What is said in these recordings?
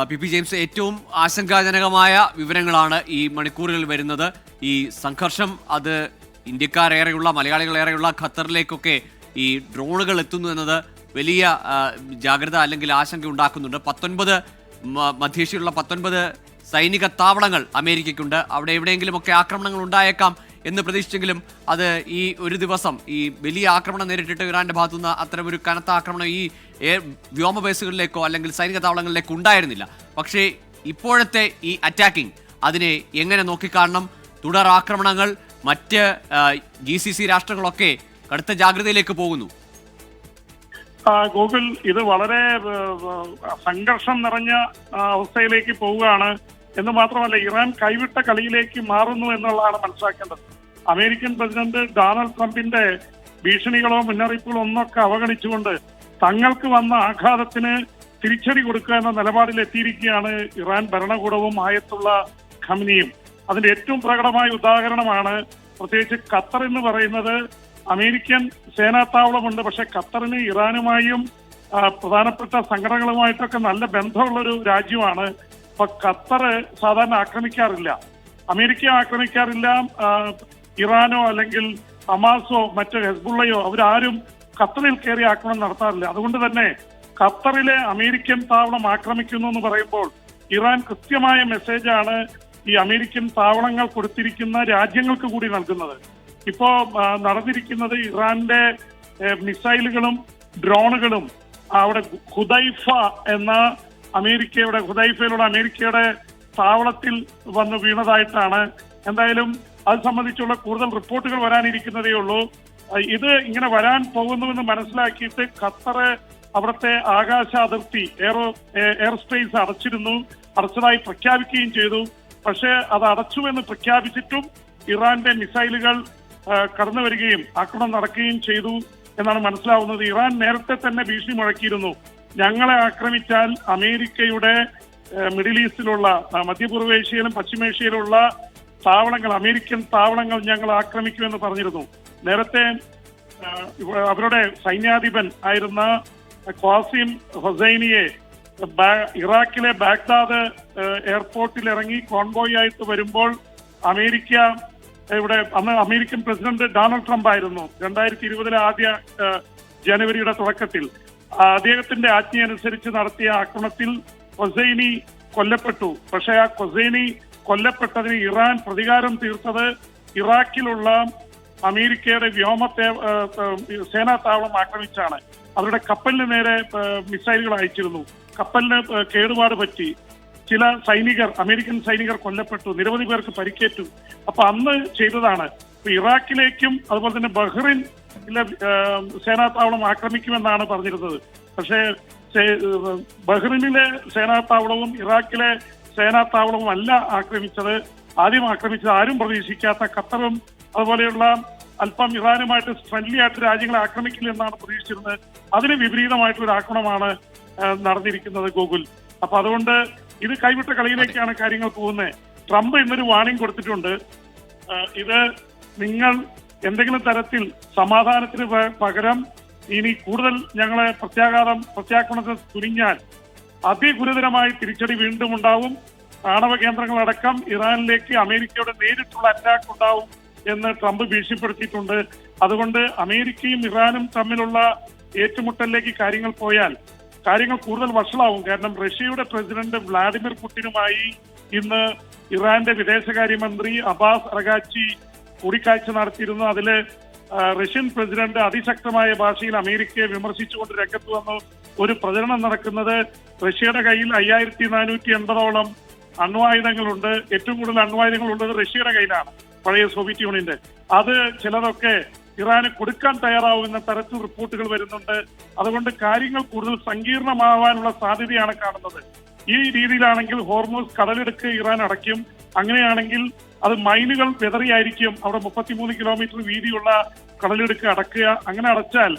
P P James, ഏറ്റവും ആശങ്കാജനകമായ വിവരങ്ങളാണ് ഈ മണിക്കൂറുകളിൽ വരുന്നത്. ഈ സംഘർഷം അത് ഇന്ത്യക്കാരേറെയുള്ള, മലയാളികളേറെയുള്ള ഖത്തറിലേക്കൊക്കെ ഈ ഡ്രോണുകൾ എത്തുന്നു എന്നത് വലിയ ജാഗ്രത അല്ലെങ്കിൽ ആശങ്ക ഉണ്ടാക്കുന്നുണ്ട്. 19 മധ്യേഷ്യയിലുള്ള 19 സൈനിക താവളങ്ങൾ അമേരിക്കയ്ക്കുണ്ട്. അവിടെ എവിടെയെങ്കിലുമൊക്കെ ആക്രമണങ്ങൾ ഉണ്ടായേക്കാം എന്ന് പ്രതീക്ഷിച്ചെങ്കിലും അത് ഈ ഒരു ദിവസം ഈ വലിയ ആക്രമണം നേരിട്ടിട്ട് ഇറാന്റെ ഭാഗത്തുനിന്ന് അത്തരം ഒരു കനത്ത ആക്രമണം ഈ വ്യോമ ബേസുകളിലേക്കോ അല്ലെങ്കിൽ സൈനിക താവളങ്ങളിലേക്കോ ഉണ്ടായിരുന്നില്ല. പക്ഷേ ഇപ്പോഴത്തെ ഈ അറ്റാക്കിംഗ് അതിനെ എങ്ങനെ നോക്കിക്കാണണം? തുടർ ആക്രമണങ്ങൾ മറ്റ് GCC രാഷ്ട്രങ്ങളൊക്കെ കടുത്ത ജാഗ്രതയിലേക്ക് പോകുന്നു. ഗൂഗിൾ ഇത് വളരെ സംഘർഷം നിറഞ്ഞ അവസ്ഥയിലേക്ക് പോവുകയാണ് എന്ന് മാത്രമല്ല, ഇറാൻ കൈവിട്ട കളിയിലേക്ക് മാറുന്നു എന്നുള്ളതാണ് മനസ്സിലാക്കേണ്ടത്. അമേരിക്കൻ പ്രസിഡന്റ് ഡൊണാൾഡ് ട്രംപിന്റെ ഭീഷണികളോ മുന്നറിയിപ്പുകളോ ഒന്നൊക്കെ അവഗണിച്ചുകൊണ്ട് തങ്ങൾക്ക് വന്ന ആഘാതത്തിന് തിരിച്ചടി കൊടുക്കുക എന്ന നിലപാടിൽ എത്തിയിരിക്കുകയാണ് ഇറാൻ ഭരണകൂടവും ആയത്തുള്ള ഖമനിയും. അതിന്റെ ഏറ്റവും പ്രകടമായ ഉദാഹരണമാണ് പ്രത്യേകിച്ച് ഖത്തർ എന്ന് പറയുന്നത്. അമേരിക്കൻ സേനാത്താവളമുണ്ട്, പക്ഷെ ഖത്തറിന് ഇറാനുമായും പ്രധാനപ്പെട്ട സംഘടനകളുമായിട്ടൊക്കെ നല്ല ബന്ധമുള്ളൊരു രാജ്യമാണ്. അപ്പൊ ഖത്തർ സാധാരണ ആക്രമിക്കാറില്ല, അമേരിക്ക ആക്രമിക്കാറില്ല. ഇറാനോ അല്ലെങ്കിൽ ഹമാസോ മറ്റോ ഹെസ്ബുള്ളയോ അവരാരും ഖത്തറിൽ കയറി ആക്രമണം നടത്താറില്ല. അതുകൊണ്ട് തന്നെ ഖത്തറിലെ അമേരിക്കൻ താവളം ആക്രമിക്കുന്നു എന്ന് പറയുമ്പോൾ ഇറാൻ കൃത്യമായ മെസ്സേജാണ് ഈ അമേരിക്കൻ താവളങ്ങൾ കൊടുത്തിരിക്കുന്ന രാജ്യങ്ങൾക്ക് കൂടി നൽകുന്നത്. ഇപ്പോ നടന്നിരിക്കുന്നത് ഇറാന്റെ മിസൈലുകളും ഡ്രോണുകളും അവിടെ ഹുദൈഫ എന്ന ഹുദൈഫയിലുള്ള അമേരിക്കയുടെ താവളത്തിൽ വന്ന് വീണതായിട്ടാണ്. എന്തായാലും അത് സംബന്ധിച്ചുള്ള കൂടുതൽ റിപ്പോർട്ടുകൾ വരാനിരിക്കുന്നതേ ഉള്ളൂ. ഇത് ഇങ്ങനെ വരാൻ പോകുന്നുവെന്ന് മനസ്സിലാക്കിയിട്ട് ഖത്തർ അവിടുത്തെ ആകാശ അതിർത്തി എയർ സ്പേസ് അടച്ചതായി പ്രഖ്യാപിക്കുകയും ചെയ്തു. പക്ഷേ അത് അടച്ചുവെന്ന് പ്രഖ്യാപിച്ചിട്ടും ഇറാന്റെ മിസൈലുകൾ കടന്നു വരികയും ആക്രമണം നടക്കുകയും ചെയ്തു എന്നാണ് മനസ്സിലാവുന്നത്. ഇറാൻ നേരത്തെ തന്നെ ഭീഷണി മുഴക്കിയിരുന്നു, ഞങ്ങളെ ആക്രമിച്ചാൽ അമേരിക്കയുടെ മിഡിൽ ഈസ്റ്റിലുള്ള മധ്യപൂർവേഷ്യയിലും പശ്ചിമേഷ്യയിലുള്ള അമേരിക്കൻ താവളങ്ങൾ ഞങ്ങൾ ആക്രമിക്കുമെന്ന് പറഞ്ഞിരുന്നു. നേരത്തെ അവരുടെ സൈന്യാധിപൻ ആയിരുന്ന ഖാസിം ഹൊസൈനിയെ ഇറാഖിലെ ബാഗ്ദാദ് എയർപോർട്ടിൽ ഇറങ്ങി കോൺവോയ് ആയിട്ട് വരുമ്പോൾ അന്ന് അമേരിക്കൻ പ്രസിഡന്റ് ഡൊണാൾഡ് ട്രംപ് ആയിരുന്നു. 2020 ആദ്യ ജനുവരിയുടെ തുടക്കത്തിൽ അദ്ദേഹത്തിന്റെ ആജ്ഞയനുസരിച്ച് നടത്തിയ ആക്രമണത്തിൽ ഹൊസൈനി കൊല്ലപ്പെട്ടു. പക്ഷേ ആ ഹൊസൈനി കൊല്ലപ്പെട്ടതിന് ഇറാൻ പ്രതികാരം തീർത്തത് ഇറാഖിലുള്ള അമേരിക്കയുടെ സേനാ താവളം ആക്രമിച്ചാണ്. അവരുടെ കപ്പലിന് നേരെ മിസൈലുകൾ അയച്ചിരുന്നു. കപ്പലിന് കേടുപാട് പറ്റി, ചില അമേരിക്കൻ സൈനികർ കൊല്ലപ്പെട്ടു, നിരവധി പേർക്ക് പരിക്കേറ്റു. അപ്പൊ അന്ന് ചെയ്തതാണ്. ഇറാഖിലേക്കും അതുപോലെ തന്നെ ബഹ്റിനിലെ സേനാത്താവളം ആക്രമിക്കുമെന്നാണ് പറഞ്ഞിരുന്നത്. പക്ഷേ ബഹ്റിനിലെ സേനാത്താവളവും ഇറാഖിലെ സേനാത്താവളവും അല്ല ആദ്യം ആക്രമിച്ചത് ആരും പ്രതീക്ഷിക്കാത്ത ഖത്തറും അതുപോലെയുള്ള അല്പം ഇറാനുമായിട്ട് ഫ്രണ്ട്ലി ആയിട്ട് രാജ്യങ്ങളെ ആക്രമിക്കില്ല എന്നാണ് പ്രതീക്ഷിച്ചിരുന്നത്. അതിന് വിപരീതമായിട്ടുള്ള ആക്രമണമാണ് നടന്നിരിക്കുന്നത് ഗൂഗിൾ. അപ്പൊ അതുകൊണ്ട് ഇത് കൈവിട്ട കളിയിലേക്കാണ് കാര്യങ്ങൾ പോകുന്നത്. ട്രംപ് ഇന്നൊരു വാർണിംഗ് കൊടുത്തിട്ടുണ്ട്. ഇത് നിങ്ങൾ എന്തെങ്കിലും തരത്തിൽ സമാധാനത്തിന് പകരം ഇനി കൂടുതൽ ഞങ്ങളെ പ്രത്യാക്രമണത്തിന് തുനിഞ്ഞാൽ അതിഗുരുതരമായി തിരിച്ചടി വീണ്ടും ഉണ്ടാവും. ആണവ കേന്ദ്രങ്ങളടക്കം ഇറാനിലേക്ക് അമേരിക്കയുടെ നേരിട്ടുള്ള അറ്റാക്ക് ഉണ്ടാവും എന്ന് ട്രംപ് ഭീഷണിപ്പെടുത്തിയിട്ടുണ്ട്. അതുകൊണ്ട് അമേരിക്കയും ഇറാനും തമ്മിലുള്ള ഏറ്റുമുട്ടലിലേക്ക് കാര്യങ്ങൾ പോയാൽ കാര്യങ്ങൾ കൂടുതൽ വഷളാവും. കാരണം റഷ്യയുടെ പ്രസിഡന്റ് വ്ളാഡിമിർ പുടിനുമായി ഇന്ന് ഇറാന്റെ വിദേശകാര്യമന്ത്രി അബ്ബാസ് അറഗാച്ചി കൂടിക്കാഴ്ച നടത്തിയിരുന്നു. അതില് റഷ്യൻ പ്രസിഡന്റ് അതിശക്തമായ ഭാഷയിൽ അമേരിക്കയെ വിമർശിച്ചുകൊണ്ട് രംഗത്ത് വന്ന് ഒരു പ്രചരണം നടക്കുന്നത് റഷ്യയുടെ കയ്യിൽ 5480ഓളം അണ്വായുധങ്ങളുണ്ട്. ഏറ്റവും കൂടുതൽ അണ്വായുധങ്ങളുള്ളത് റഷ്യയുടെ കയ്യിലാണ്, പഴയ സോവിയറ്റ് യൂണിയന്റെ. അത് ചിലതൊക്കെ ഇറാന് കൊടുക്കാൻ തയ്യാറാവുന്ന തരത്തിൽ റിപ്പോർട്ടുകൾ വരുന്നുണ്ട്. അതുകൊണ്ട് കാര്യങ്ങൾ കൂടുതൽ സങ്കീർണമാവാനുള്ള സാധ്യതയാണ് കാണുന്നത്. ഈ രീതിയിലാണെങ്കിൽ ഹോർമൂസ് കടലിടുക്ക് ഇറാൻ അടയ്ക്കും. അങ്ങനെയാണെങ്കിൽ അത് മൈനുകൾ വെതറിയായിരിക്കും അവിടെ 33 കിലോമീറ്റർ വീതിയുള്ള കടലിടുക്ക് അടക്കുക. അങ്ങനെ അടച്ചാൽ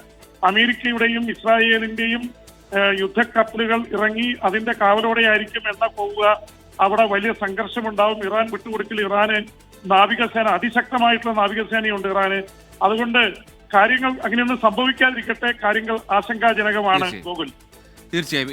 അമേരിക്കയുടെയും ഇസ്രായേലിന്റെയും യുദ്ധക്കപ്പലുകൾ ഇറങ്ങി അതിന്റെ കാവലോടെയായിരിക്കും എണ്ണ പോവുക. അവിടെ വലിയ സംഘർഷമുണ്ടാവും. ഇറാൻ വിട്ടുകൊടുക്കില്ല. ഇറാന് നാവികസേന, അതിശക്തമായിട്ടുള്ള നാവികസേനയുണ്ട് ഇറാന്. അതുകൊണ്ട് കാര്യങ്ങൾ അങ്ങനെയൊന്നും സംഭവിക്കാതിരിക്കട്ടെ. കാര്യങ്ങൾ ആശങ്കാജനകമാണ് ഗോകുൽ. തീർച്ചയായും.